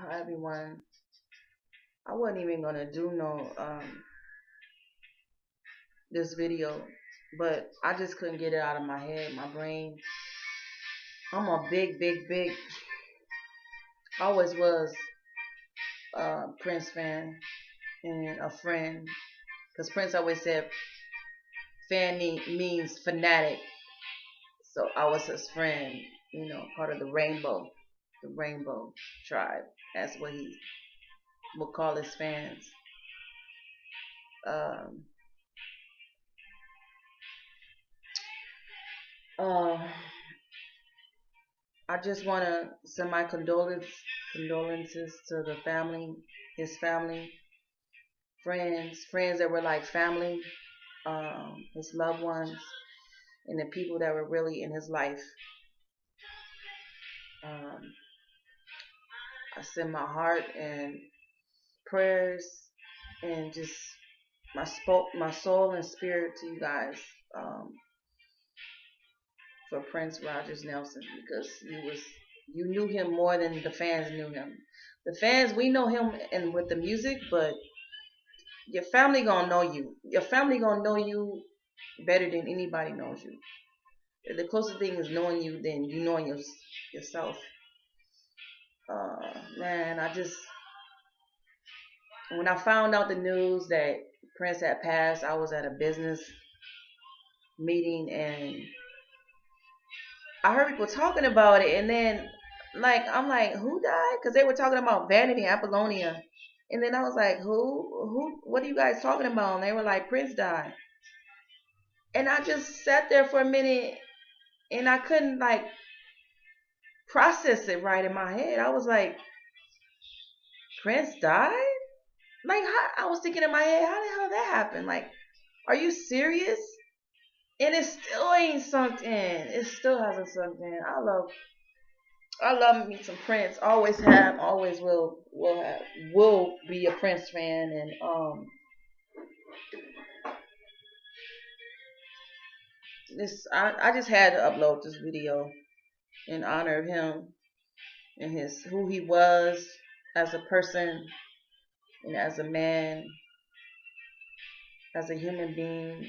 Hi everyone. I wasn't even gonna do no this video, but I just couldn't get it out of my head, my brain. I'm a big, always was Prince fan and a friend, because Prince always said means fanatic. So I was his friend, part of the rainbow tribe. That's what he would call his fans. Um, uh, I just want to send my condolences to the family, his family, friends that were like family, his loved ones, and the people that were really in his life. Um, I send my heart and prayers and just my soul and spirit to you guys, um, for Prince Rogers Nelson, because you knew him more than the fans knew him. The fans, we know him and with the music, but your family gonna know you. Your family gonna know you better than anybody knows you. The closest thing is knowing you than you knowing yourself. Man, I just when I found out the news that Prince had passed, I was at a business meeting and I heard people talking about it, and then like I'm like, who died? Because they were talking about Vanity Apollonia, and then I was like, who? What are you guys talking about? And they were like, Prince died, and I just sat there for a minute and I couldn't like process it right in my head. I was like, Prince died? Like, how, I was thinking in my head, how the hell that happened? Like, are you serious? And it still ain't sunk in. It still hasn't sunk in. I love me some Prince. Always have, always will be a Prince fan. And this I just had to upload this video in honor of him and his who he was as a person and as a man, as a human being,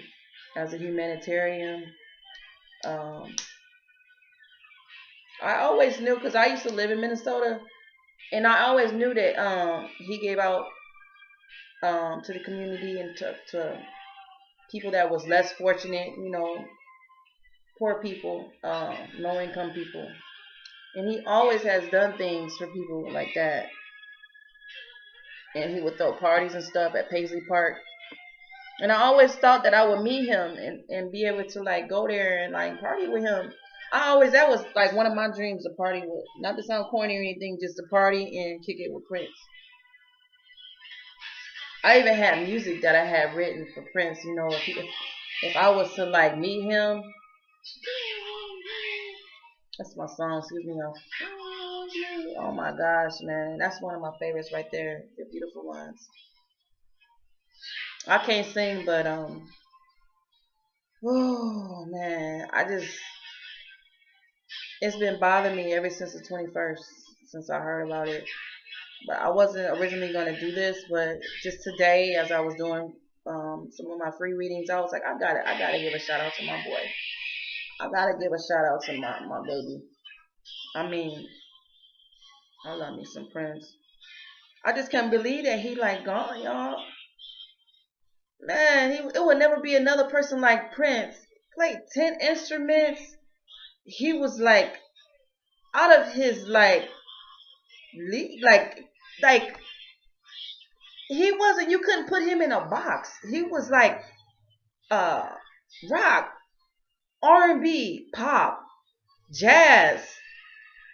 as a humanitarian. Um, I always knew because I used to live in Minnesota, and I always knew that he gave out to the community and to people that was less fortunate, poor people, low income people, and he always has done things for people like that. And he would throw parties and stuff at Paisley Park, and I always thought that I would meet him and be able to like go there and like party with him. That was like one of my dreams to party with. Not to sound corny or anything, just to party and kick it with Prince. I even had music that I had written for Prince. If I was to like meet him, that's my song. Excuse me. Oh my gosh, man, that's one of my favorites right there. The beautiful ones. I can't sing, but oh man, it's been bothering me ever since the 21st, since I heard about it. But I wasn't originally gonna do this, but just today, as I was doing some of my free readings, I was like, I gotta give a shout out to my boy. I gotta give a shout out to my baby. I mean, I love me some Prince. I just can't believe that he like gone, y'all. Man, it would never be another person like Prince. Played 10 instruments. He was like out of his like like he wasn't. You couldn't put him in a box. He was like uh rock, R&B, pop, jazz,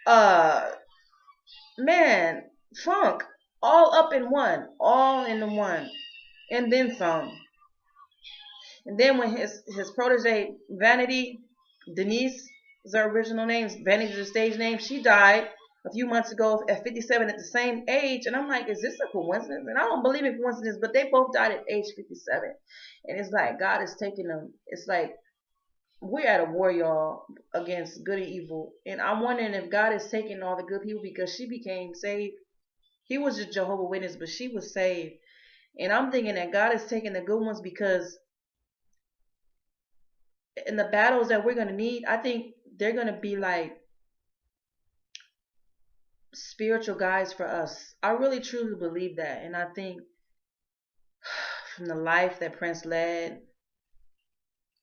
uh man, funk, all up in one, all in the one, and then some. And then when his protege Vanity Denise is her original name, Vanity is her stage name. She died a few months ago at 57 at the same age, and I'm like, is this a coincidence? And I don't believe in coincidence, but they both died at age 57, and it's like God is taking them. It's like we're at a war, y'all, against good and evil, and I'm wondering if God is taking all the good people because she became saved. He was a Jehovah Witness, but she was saved. And I'm thinking that God is taking the good ones because in the battles that we're gonna need, I think they're gonna be like spiritual guides for us. I really truly believe that, and I think from the life that Prince led,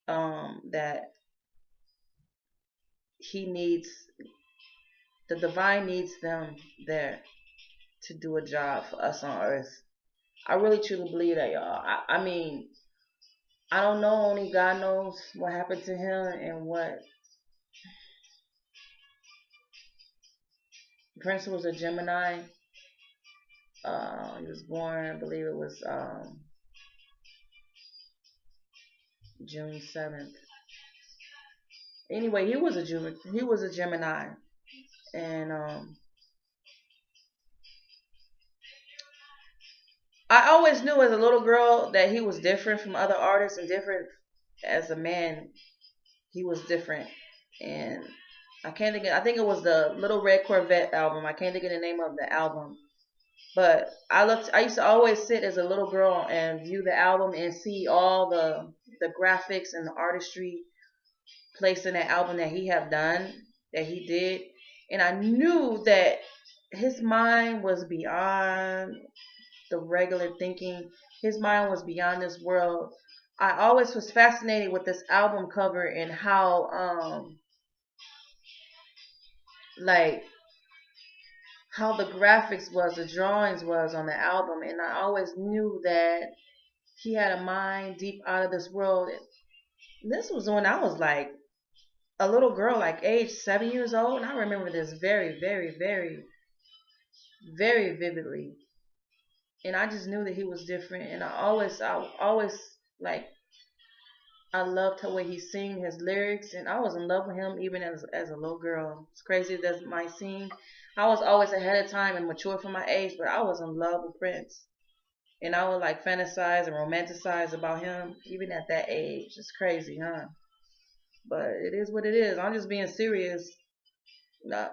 that he needs the divine needs them there to do a job for us on earth. I really truly believe that, y'all. I mean, I don't know. Only God knows what happened to him and what. Prince was a Gemini. He was born, I believe it was June 7th. Anyway, he was a Gemini, and I always knew as a little girl that he was different from other artists and different as a man. He was different, and I can't think. I think it was the Little Red Corvette album. I can't think of the name of the album, but I looked. I used to always sit as a little girl and view the album and see all the graphics and the artistry placed in that album that he have done, that he did, and I knew that his mind was beyond the regular thinking. His mind was beyond this world. I always was fascinated with this album cover and how like how the graphics was, the drawings was on the album, and I always knew that he had a mind deep out of this world. And this was when I was like a little girl, like age 7 years old, and I remember this very, very, very, very vividly. And I just knew that he was different, and I always like I loved the way he sang his lyrics, and I was in love with him even as a little girl. It's crazy that might seem. I was always ahead of time and mature for my age, but I was in love with Prince, and I would like fantasize and romanticize about him even at that age. It's crazy, huh? But it is what it is. I'm just being serious. No.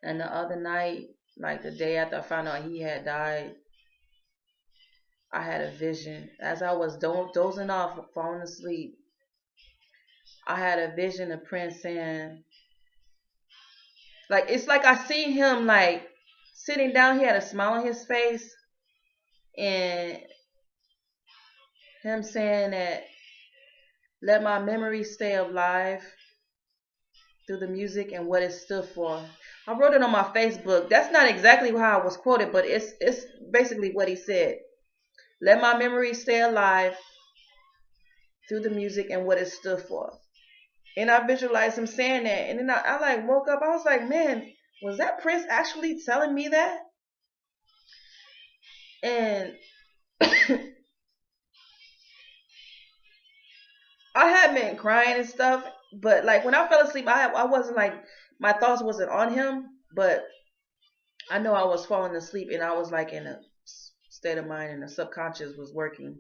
And the other night, like the day after I found out he had died, I had a vision as I was dozing off, falling asleep. I had a vision of Prince saying, like, it's like I seen him like sitting down. He had a smile on his face, and him saying that let my memory stay alive through the music and what it stood for. I wrote it on my Facebook. That's not exactly how I was quoted, but it's basically what he said. Let my memory stay alive through the music and what it stood for. And I visualized him saying that, and then I like woke up. I was like, man, was that Prince actually telling me that? And I had been crying and stuff, but like when I fell asleep, I wasn't like my thoughts wasn't on him, but I know I was falling asleep, and I was like in a state of mind, and the subconscious was working.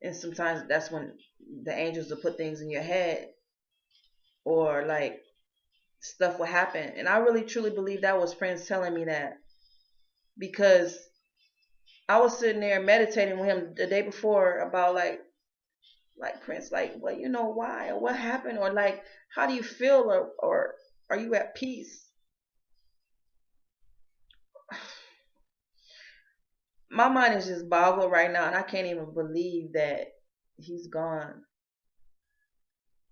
And sometimes that's when the angels will put things in your head, or like stuff will happen. And I really truly believe that was Prince telling me that, because I was sitting there meditating with him the day before about like Prince, like, well, you know why, or what happened, or like how do you feel, or are you at peace? My mind is just boggled right now, and I can't even believe that he's gone.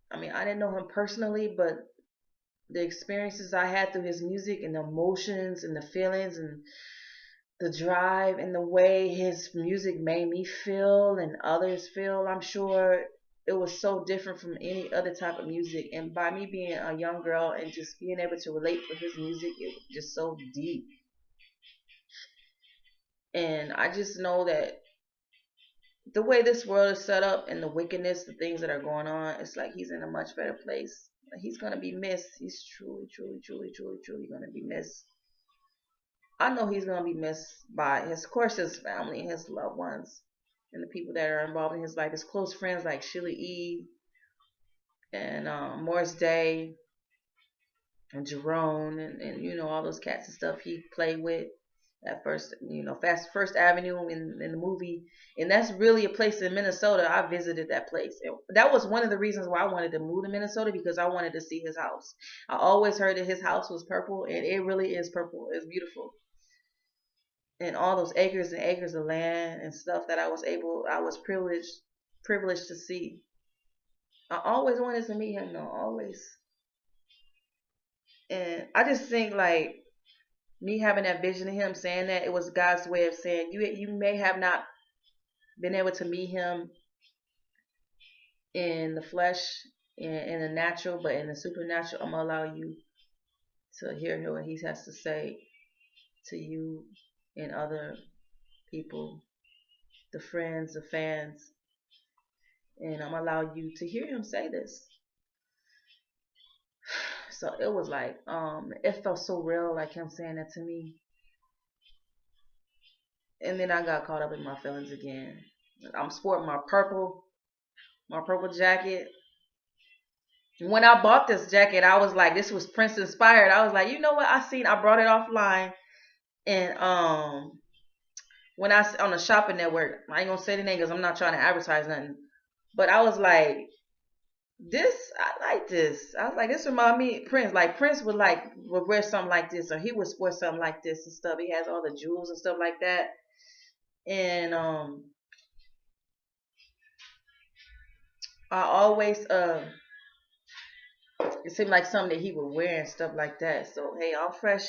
I mean, I didn't know him personally, but the experiences I had through his music and the emotions and the feelings and the drive and the way his music made me feel and others feel, I'm sure it was so different from any other type of music. And by me being a young girl and just being able to relate with his music, it was just so deep. And I just know that the way this world is set up and the wickedness, the things that are going on, it's like he's in a much better place. He's gonna be missed. He's truly, truly, truly, truly, truly gonna be missed. I know he's gonna be missed by his, of course, his family, his loved ones, and the people that are involved in his life. His close friends like Sheila E. and Morris Day, and Jerome and all those cats and stuff he played with at first, First Avenue in the movie. And that's really a place in Minnesota. I visited that place. That was one of the reasons why I wanted to move to Minnesota, because I wanted to see his house. I always heard that his house was purple, and it really is purple. It's beautiful. And all those acres and acres of land and stuff that I was privileged to see. I always wanted to meet him though, always. And I just think like me having that vision of him saying that, it was God's way of saying you may have not been able to meet him in the flesh, in the natural, but in the supernatural, I'm gonna allow you to hear what he has to say to you and other people, the friends, the fans, and I'm gonna allow you to hear him say this. So it was like, it felt so real, like him saying that to me. And then I got caught up in my feelings again. I'm sporting my purple jacket. When I bought this jacket, I was like, this was Prince inspired. I was like, you know what? I brought it offline, and when I on the shopping network, I ain't gonna say the name because I'm not trying to advertise nothing. But I was like, I like this. I was like, this remind me of Prince. Like Prince would wear something like this, or he would wear something like this and stuff. He has all the jewels and stuff like that. And I always it seemed like something that he would wear and stuff like that. So hey, I'm fresh,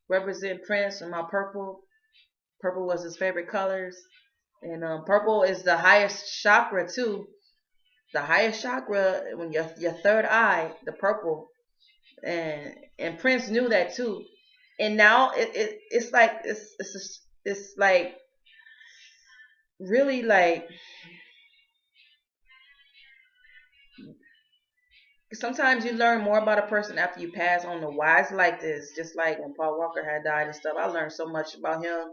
represent Prince in my purple. Purple was his favorite colors, and purple is the highest chakra too. The highest chakra when your third eye, the purple, and Prince knew that too. And now it's like it's like really like sometimes you learn more about a person after you pass on. The whys like this, just like when Paul Walker had died and stuff. I learned so much about him,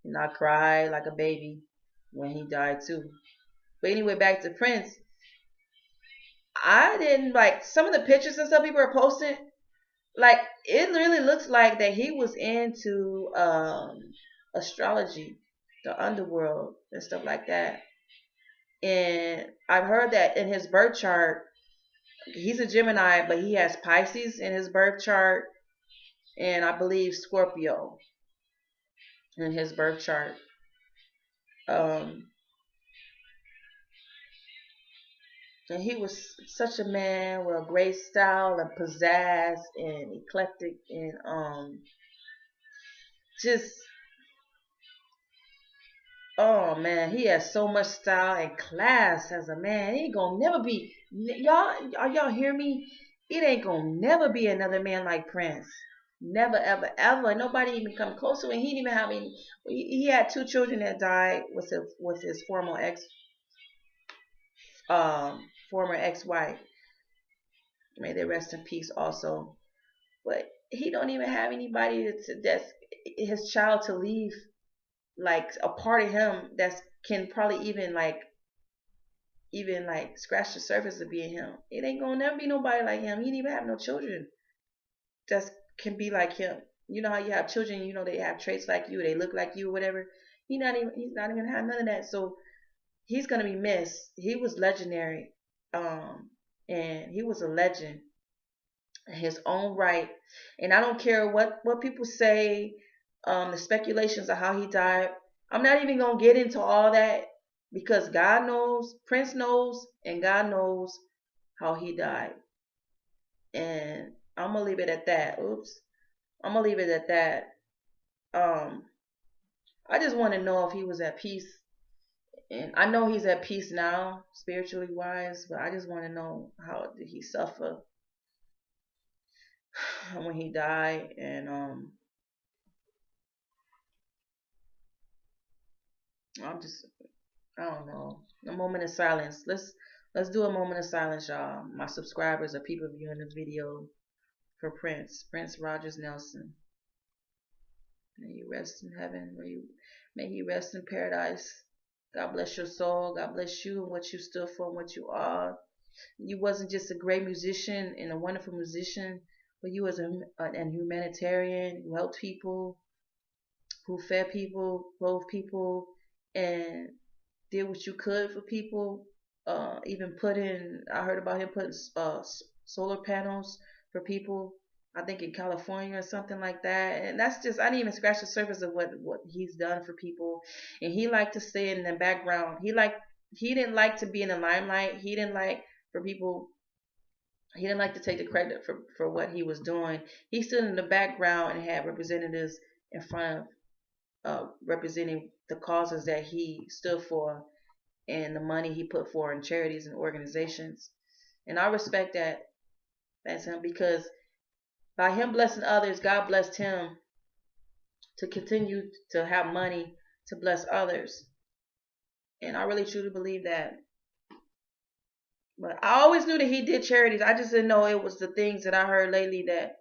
and I cried like a baby when he died too. But anyway, back to Prince. I didn't like some of the pictures and stuff people are posting. Like it really looks like that he was into astrology, the underworld and stuff like that. And I've heard that in his birth chart, he's a Gemini, but he has Pisces in his birth chart, and I believe Scorpio in his birth chart. Um, and he was such a man with a great style and pizzazz and eclectic and just oh man, he has so much style and class as a man. He ain't gonna never be y'all hear me? It ain't gonna never be another man like Prince. Never ever ever. Nobody even come close to him. He didn't even have any. He had two children that died with his former ex-wife. May they rest in peace also. But he don't even have anybody that's his child to leave like a part of him that can probably even like scratch the surface of being him. It ain't gonna never be nobody like him. He didn't even have no children that can be like him. You know how you have children, they have traits like you, they look like you, or whatever. He's not even have none of that. So he's gonna be missed. He was legendary, and he was a legend in his own right. And I don't care what people say, the speculations of how he died. I'm not even gonna get into all that because God knows, Prince knows, and God knows how he died. And I'm gonna leave it at that. Oops. I'm gonna leave it at that. Um, I just want to know if he was at peace, and I know he's at peace now, spiritually wise. But I just want to know how did he suffer when he died, and I'm just I don't know. A moment of silence. Let's do a moment of silence, y'all. My subscribers are people viewing this video for Prince Rogers Nelson. May he rest in heaven. May he rest in paradise. God bless your soul. God bless you and what you stood for and what you are. You wasn't just a great musician and a wonderful musician, but you was a humanitarian who helped people, who fed people, clothed people, and did what you could for people. Even I heard about him putting solar panels for people. I think in California or something like that. And that's just, I didn't even scratch the surface of what he's done for people. And he liked to stay in the background. He didn't like to be in the limelight. He didn't like for people. He didn't like to take the credit for what he was doing. He stood in the background and had representatives in front of representing the causes that he stood for and the money he put for in charities and organizations. And I respect that. That's him because by him blessing others, God blessed him to continue to have money to bless others. And I really truly believe that. But I always knew that he did charities. I just didn't know it was the things that I heard lately that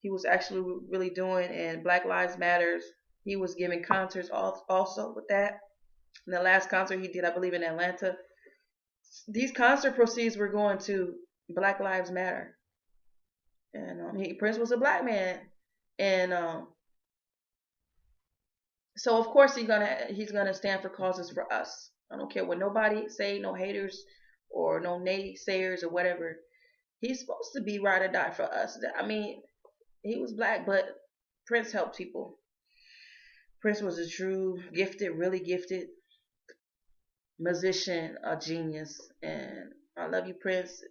he was actually really doing. And Black Lives Matters. He was giving concerts also with that. And the last concert he did, I believe, in Atlanta, these concert proceeds were going to Black Lives Matter. And Prince was a black man, and so of course he's gonna stand for causes for us. I don't care what nobody say, no haters or no naysayers or whatever. He's supposed to be ride or die for us. I mean, he was black, but Prince helped people. Prince was a true gifted, really gifted musician, a genius, and I love you, Prince.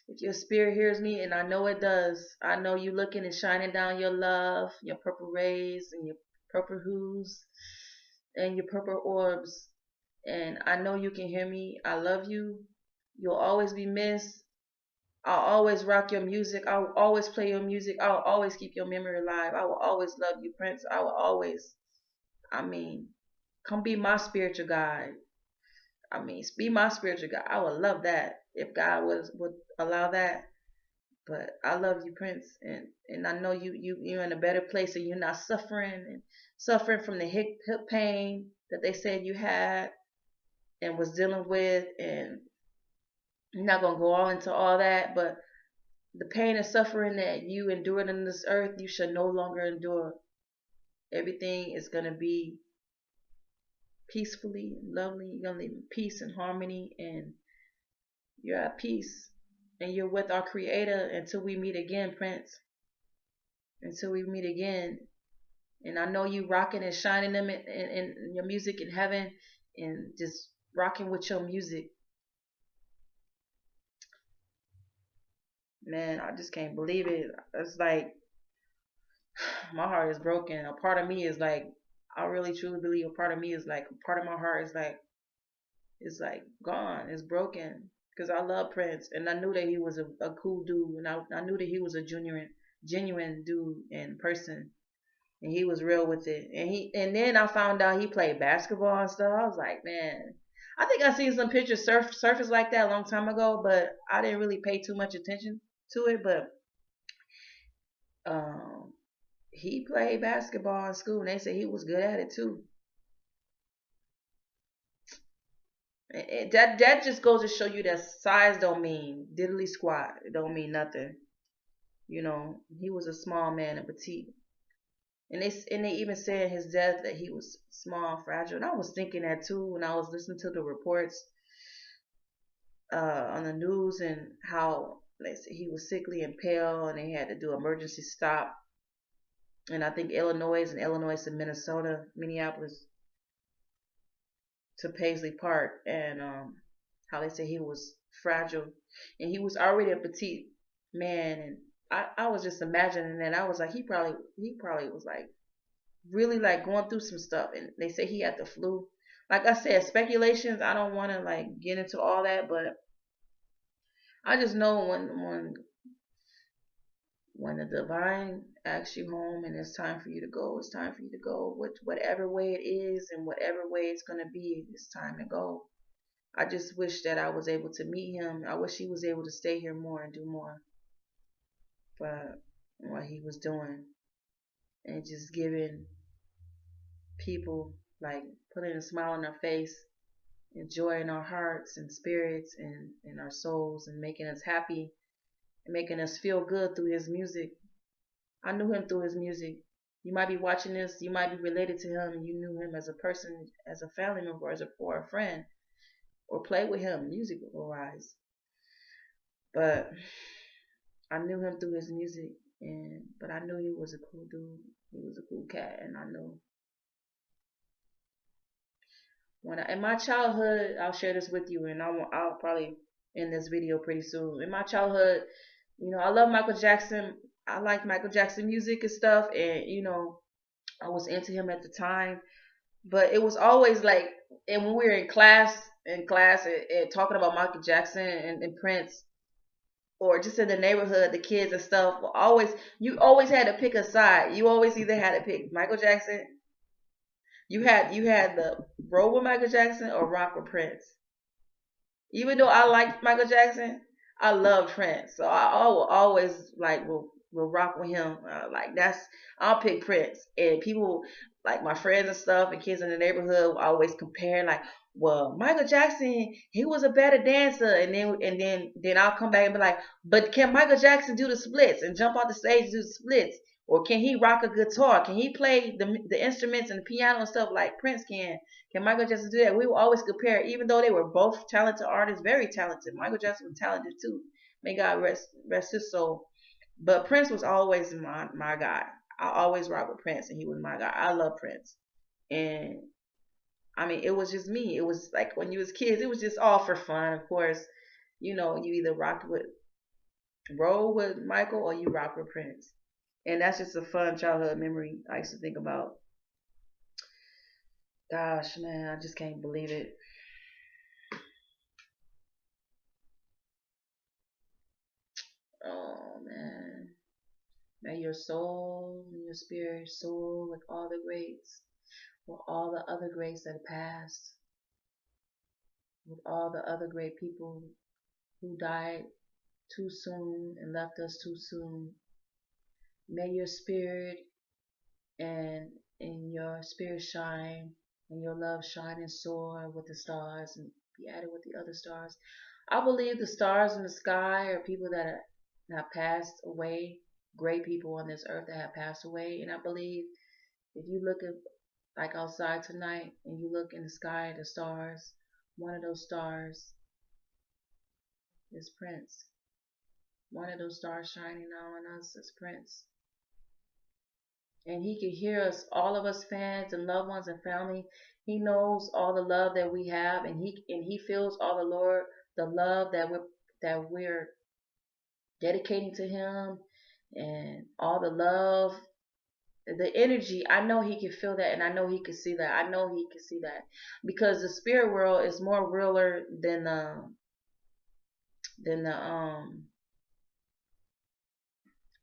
If your spirit hears me, and I know it does, I know you looking and shining down your love, your purple rays, and your purple hues, and your purple orbs. And I know you can hear me. I love you. You'll always be missed. I'll always rock your music. I'll always play your music. I'll always keep your memory alive. I will always love you, Prince. I will always, I mean, come be my spiritual guide. I mean, be my spiritual guide. I would love that if God would allow that. But I love you, Prince, and I know you're in a better place and you're not suffering from the hip pain that they said you had and was dealing with, and I'm not gonna go all into all that, but the pain and suffering that you endured on this earth, you should no longer endure. Everything is gonna be peacefully and lovely. You're gonna live in peace and harmony, and you're at peace, and you're with our Creator until we meet again, Prince. Until we meet again. And I know you rocking and shining them in your music in heaven, and just rocking with your music. Man, I just can't believe it. It's like my heart is broken. A part of me is like, I really truly believe a part of me is like, a part of my heart is like, it's like gone. It's broken. Because I love Prince, and I knew that he was a cool dude, and I knew that he was a genuine dude and person, and he was real with it. And then I found out he played basketball and stuff. I was like, man, I think I seen some pictures surface like that a long time ago, but I didn't really pay too much attention to it. But um, he played basketball in school, and they said he was good at it too. That just goes to show you that size don't mean diddly squat. It don't mean nothing. You know, he was a small man, a petite. And they even said in his death that he was small, fragile. And I was thinking that too when I was listening to the reports on the news, and how they said he was sickly and pale, and they had to do emergency stop. And I think Illinois and Minnesota, Minneapolis to Paisley Park, and how they said he was fragile, and he was already a petite man, and I was just imagining that. I was like, he probably was like really like going through some stuff, and they say he had the flu. Like I said, speculations. I don't want to like get into all that, but I just know when the divine asks you home and it's time for you to go, it's time for you to go. Whatever way it is and whatever way it's gonna be, it's time to go. I just wish that I was able to meet him. I wish he was able to stay here more and do more for what he was doing, and just giving people, like, putting a smile on their face and joy in our hearts and spirits and in our souls, and making us happy and making us feel good through his music. I knew him through his music. You might be watching this, you might be related to him, and you knew him as a person, as a family member, or a friend, or played with him musical wise. But I knew him through his music, and but I knew he was a cool dude. He was a cool cat, and I knew in my childhood, I'll share this with you, and I'll probably end this video pretty soon. In my childhood, I love Michael Jackson. I liked Michael Jackson music and stuff, and I was into him at the time. But it was always like, and when we were in class, and talking about Michael Jackson and Prince, or just in the neighborhood, the kids and stuff, you always had to pick a side. You always either had to pick Michael Jackson. You had the roll with Michael Jackson or rock with Prince. Even though I liked Michael Jackson, I loved Prince. So I will always will rock with him. Like that's I'll pick Prince. And people like my friends and stuff and kids in the neighborhood will always compare like, well, Michael Jackson, he was a better dancer, and then I'll come back and be like, but can Michael Jackson do the splits and jump off the stage and do the splits? Or can he rock a guitar? Can he play the instruments and the piano and stuff like Prince can? Can Michael Jackson do that? We will always compare, even though they were both talented artists, very talented. Michael Jackson was talented too. May God rest his soul. But Prince was always my guy. I always rock with Prince, and he was my guy. I love Prince, and I mean, it was just me. It was like when you was kids, it was just all for fun. Of course, you either roll with Michael or you rock with Prince, and that's just a fun childhood memory I used to think about. Gosh, man, I just can't believe it. Oh man. May your soul and your spirit soar with all the greats, with all the other greats that passed, with all the other great people who died too soon and left us too soon. May your spirit and in your spirit shine and your love shine and soar with the stars and be added with the other stars. I believe the stars in the sky are people that have passed away, great people on this earth that have passed away. And I believe if you look at like outside tonight and you look in the sky at the stars, one of those stars is Prince. One of those stars shining now on us is Prince. And he can hear us, all of us fans and loved ones and family. He knows all the love that we have, and he feels all the love that we're dedicating to him, and all the love, the energy. I know he can feel that, and I know he can see that. I know he can see that because the spirit world is more realer than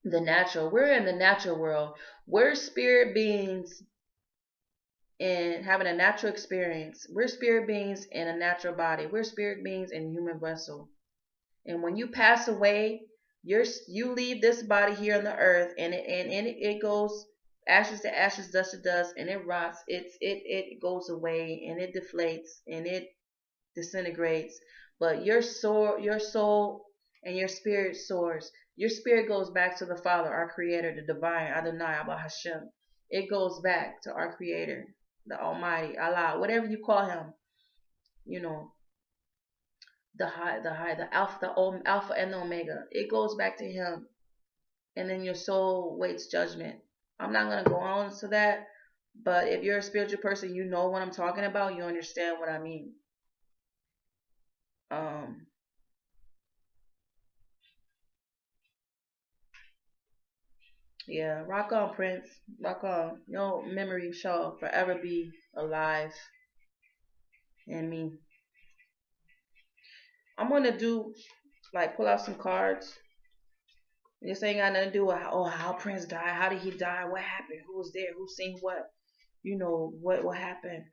the natural. We're in the natural world. We're spirit beings and having a natural experience. We're spirit beings in a natural body. We're spirit beings in a human vessel. And when you pass away, you leave this body here on the earth, and it goes ashes to ashes, dust to dust, and it rots. It goes away, and it deflates, and it disintegrates. But your soul, and your spirit soars. Your spirit goes back to the Father, our Creator, the Divine, Adonai, Abba Hashem. It goes back to our Creator, the Almighty, Allah, whatever you call Him. You know, the Alpha, Alpha and the Omega. It goes back to Him, and then your soul waits judgment. I'm not gonna go on to that, but if you're a spiritual person, you know what I'm talking about. You understand what I mean. Um, yeah, rock on, Prince. Rock on. Your memory shall forever be alive in me. I'm gonna pull out some cards. This ain't got nothing to do with how Prince died. How did he die? What happened? Who was there? Who seen what? What happened?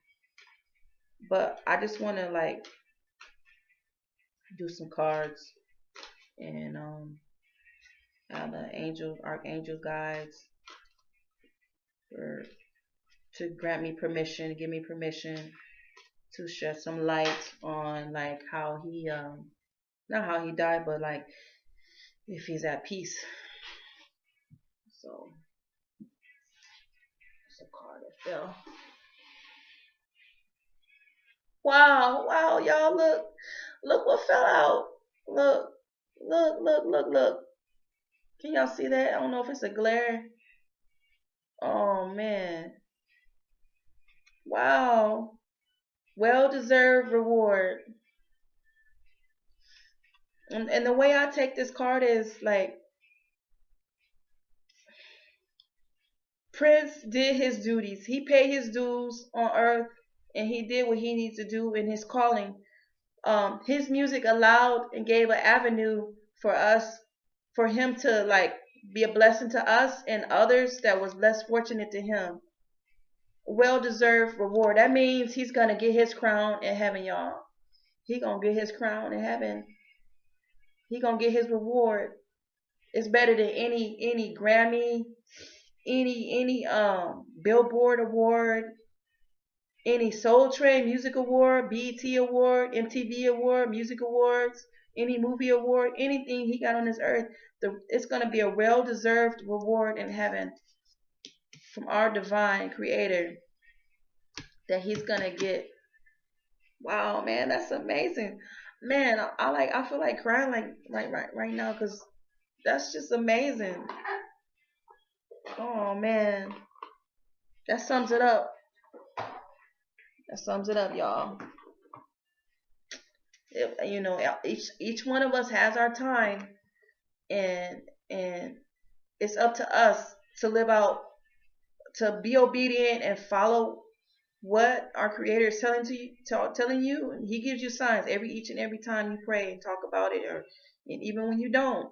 But I just want to do some cards and have the archangel guides for to grant me permission, give me permission to shed some light on like how he not how he died, but like if he's at peace. So it's a card that fell. Wow, wow, y'all look what fell out. Look, look. Can y'all see that? I don't know if it's a glare. Oh man. Wow. Well deserved reward. And the way I take this card is like Prince did his duties. He paid his dues on earth and he did what he needs to do in his calling. His music allowed and gave an avenue for us, for him to like be a blessing to us and others that was less fortunate to him. Well deserved reward. That means he's gonna get his crown in heaven, y'all. He gonna get his crown in heaven. He gonna get his reward. It's better than any Grammy, any Billboard award, any Soul Train Music Award, BET Award, MTV Award, Music Awards, any movie award, anything he got on this earth. It's gonna be a well-deserved reward in heaven from our divine Creator that he's gonna get. Wow, man, that's amazing. Man, I feel like crying like right now because that's just amazing. Oh man, that sums it up. That sums it up, y'all. Each one of us has our time, and it's up to us to live out, to be obedient and follow what our Creator is telling you. And He gives you signs each and every time you pray and talk about it, and even when you don't.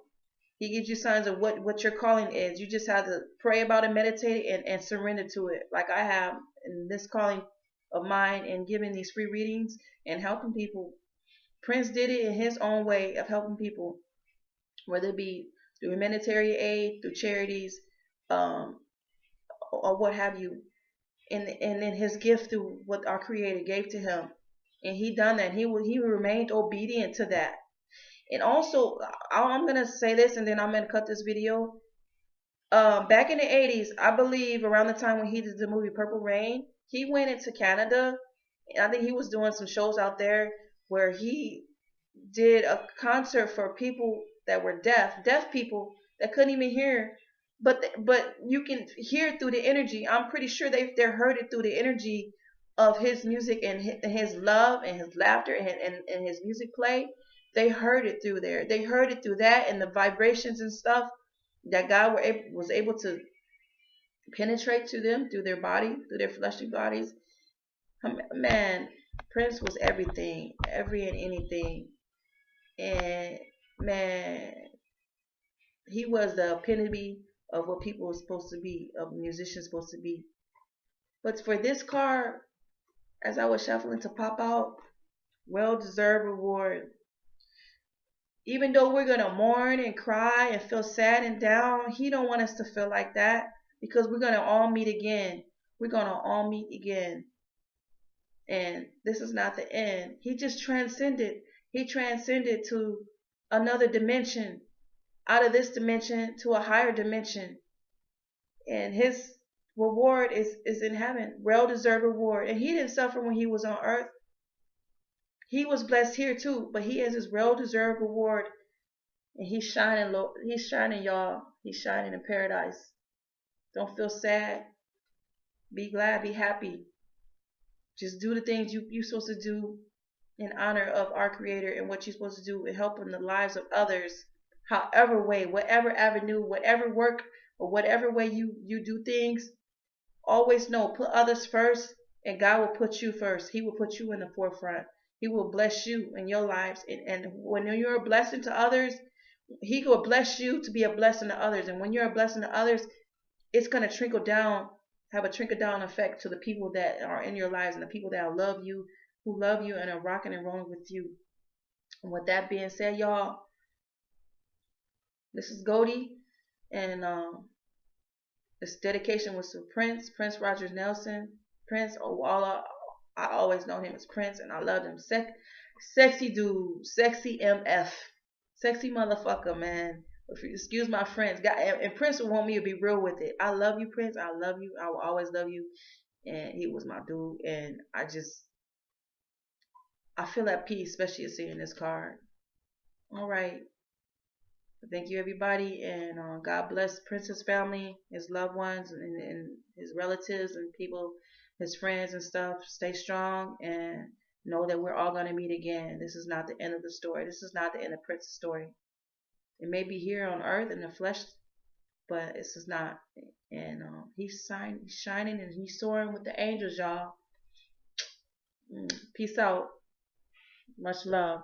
He gives you signs of what your calling is. You just have to pray about it, meditate it, and surrender to it. Like I have in this calling of mine and giving these free readings and helping people. Prince did it in his own way of helping people, whether it be through humanitarian aid, through charities, um, or what have you. And then his gift through what our Creator gave to him. And he done that. He remained obedient to that. And also, I'm gonna say this, and then I'm gonna cut this video. Back in the 80s, I believe around the time when he did the movie Purple Rain, he went into Canada. And I think he was doing some shows out there where he did a concert for people that were deaf people that couldn't even hear. But you can hear through the energy. I'm pretty sure they heard it through the energy of his music and his love and his laughter and his music play. They heard it through there. They heard it through that and the vibrations and stuff that God was able to penetrate to them through their body, through their fleshly bodies. Man, Prince was everything, every and anything. And man, he was the epitome of what people were supposed to be, of musicians supposed to be. But for this card, as I was shuffling to pop out, well-deserved reward. Even though we're gonna mourn and cry and feel sad and down, he don't want us to feel like that because we're gonna all meet again. We're gonna all meet again. And this is not the end. He just transcended. He transcended to another dimension, out of this dimension to a higher dimension. And his reward is in heaven. Well-deserved reward. And he didn't suffer when he was on earth. He was blessed here too, but he has his well-deserved reward. And he's shining low. He's shining, y'all. He's shining in paradise. Don't feel sad. Be glad. Be happy. Just do the things you're supposed to do in honor of our Creator and what you're supposed to do in helping the lives of others. However way, whatever avenue, whatever work, or whatever way you do things, always know, put others first, and God will put you first. He will put you in the forefront. He will bless you in your lives. And when you're a blessing to others, He will bless you to be a blessing to others. And when you're a blessing to others, it's going to trickle down, have a trickle down effect to the people that are in your lives and the people that love you, who love you and are rocking and rolling with you. And with that being said, y'all, this is Goldie. And this dedication was to Prince Rogers Nelson. Prince, I always know him as Prince, and I love him. Sexy dude, sexy MF, sexy motherfucker, man. If you excuse my friends, God, and Prince would want me to be real with it. I love you, Prince. I love you. I will always love you. And he was my dude. And I feel at peace, especially seeing this card. All right. Thank you, everybody, and God bless Prince's family, his loved ones, and his relatives and people, his friends and stuff. Stay strong and know that we're all going to meet again. This is not the end of the story. This is not the end of Prince's story. It may be here on earth in the flesh, but this is not. And he's shining, and he's soaring with the angels, y'all. Peace out. Much love.